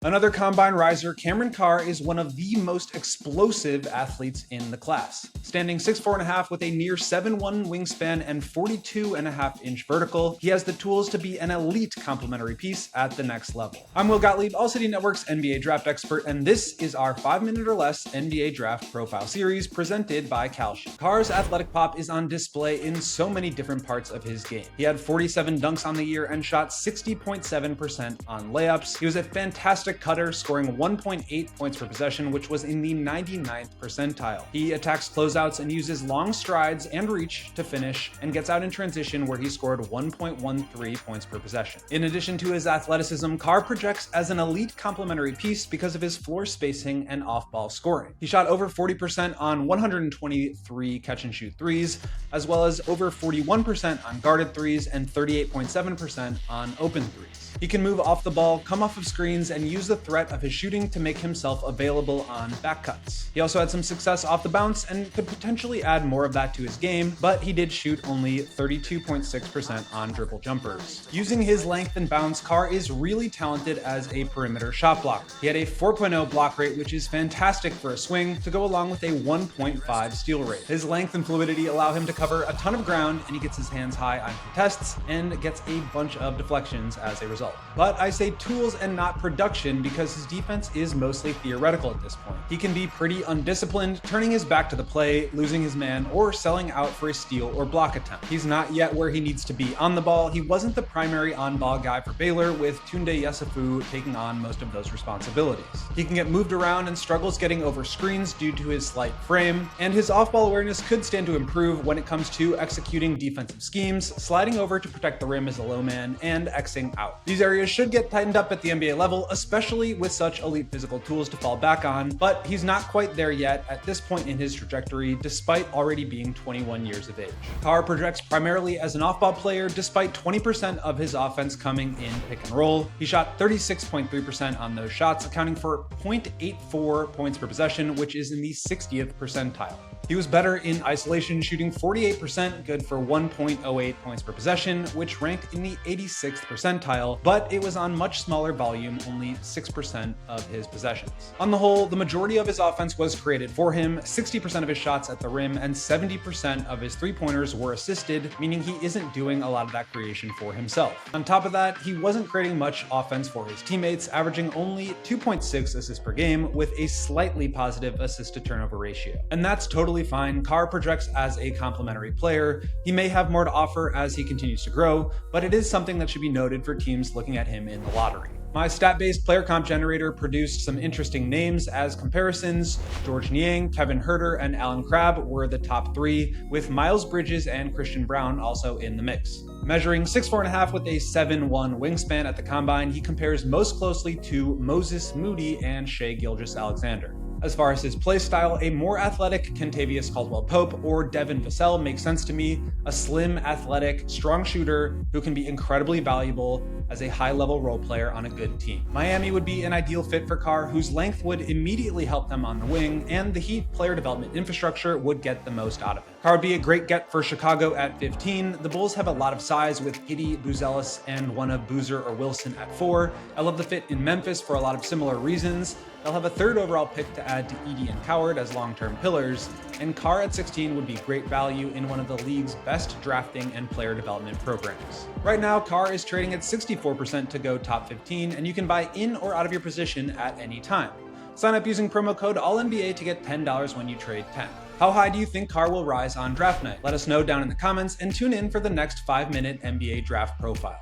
Another combine riser, Cameron Carr is one of the most explosive athletes in the class. Standing 6'4.5" with a near 7'1" wingspan and 42.5-inch vertical, he has the tools to be an elite complementary piece at the next level. I'm Will Gottlieb, All City Network's NBA draft expert, and this is our 5-minute or less NBA draft profile series presented by Kalshi. Carr's athletic pop is on display in so many different parts of his game. He had 47 dunks on the year and shot 60.7% on layups. He was a fantastic cutter, scoring 1.8 points per possession, which was in the 99th percentile. He attacks closeouts and uses long strides and reach to finish, and gets out in transition where he scored 1.13 points per possession. In addition to his athleticism, Carr projects as an elite complementary piece because of his floor spacing and off-ball scoring. He shot over 40% on 123 catch-and-shoot threes, as well as over 41% on guarded threes and 38.7% on open threes. He can move off the ball, come off of screens, and use the threat of his shooting to make himself available on back cuts. He also had some success off the bounce and could potentially add more of that to his game, but he did shoot only 32.6% on dribble jumpers. Using his length and bounce, Carr is really talented as a perimeter shot blocker. He had a 4.0 block rate, which is fantastic for a swing, to go along with a 1.5 steal rate. His length and fluidity allow him to cover a ton of ground, and he gets his hands high on contests and gets a bunch of deflections as a result. But I say tools and not production because his defense is mostly theoretical at this point. He can be pretty undisciplined, turning his back to the play, losing his man, or selling out for a steal or block attempt. He's not yet where he needs to be on the ball. He wasn't the primary on-ball guy for Baylor, with Tunde Yesufu taking on most of those responsibilities. He can get moved around and struggles getting over screens due to his slight frame, and his off-ball awareness could stand to improve when it comes to executing defensive schemes, sliding over to protect the rim as a low man, and Xing out. These areas should get tightened up at the NBA level, especially with such elite physical tools to fall back on, but he's not quite there yet at this point in his trajectory, despite already being 21 years of age. Carr projects primarily as an off-ball player, despite 20% of his offense coming in pick and roll. He shot 36.3% on those shots, accounting for 0.84 points per possession, which is in the 60th percentile. He was better in isolation, shooting 48%, good for 1.08 points per possession, which ranked in the 86th percentile, but it was on much smaller volume, only 6% of his possessions. On the whole, the majority of his offense was created for him, 60% of his shots at the rim and 70% of his three-pointers were assisted, meaning he isn't doing a lot of that creation for himself. On top of that, he wasn't creating much offense for his teammates, averaging only 2.6 assists per game with a slightly positive assist-to-turnover ratio. And that's totally fine. Carr projects as a complementary player. He may have more to offer as he continues to grow, but it is something that should be noted for teams looking at him in the lottery. My stat-based player comp generator produced some interesting names as comparisons. George Niang, Kevin Huerter, and Alan Crabb were the top three, with Miles Bridges and Christian Braun also in the mix. Measuring 6'4.5" with a 7'1" wingspan at the combine, he compares most closely to Moses Moody and Shai Gilgeous-Alexander. As far as his play style, a more athletic Kentavious Caldwell-Pope or Devin Vassell makes sense to me. A slim, athletic, strong shooter who can be incredibly valuable as a high-level role player on a good team. Miami would be an ideal fit for Carr, whose length would immediately help them on the wing, and the Heat player development infrastructure would get the most out of it. Carr would be a great get for Chicago at 15. The Bulls have a lot of size with Giddey, Buzelis, and one of Boozer or Wilson at 4. I love the fit in Memphis for a lot of similar reasons. They'll have a third overall pick to add to Edey and Coward as long-term pillars, and Carr at 16 would be great value in one of the league's best drafting and player development programs. Right now, Carr is trading at 64% to go top 15, and you can buy in or out of your position at any time. Sign up using promo code ALLNBA to get $10 when you trade 10. How high do you think Carr will rise on draft night? Let us know down in the comments and tune in for the next 5-minute NBA draft profile.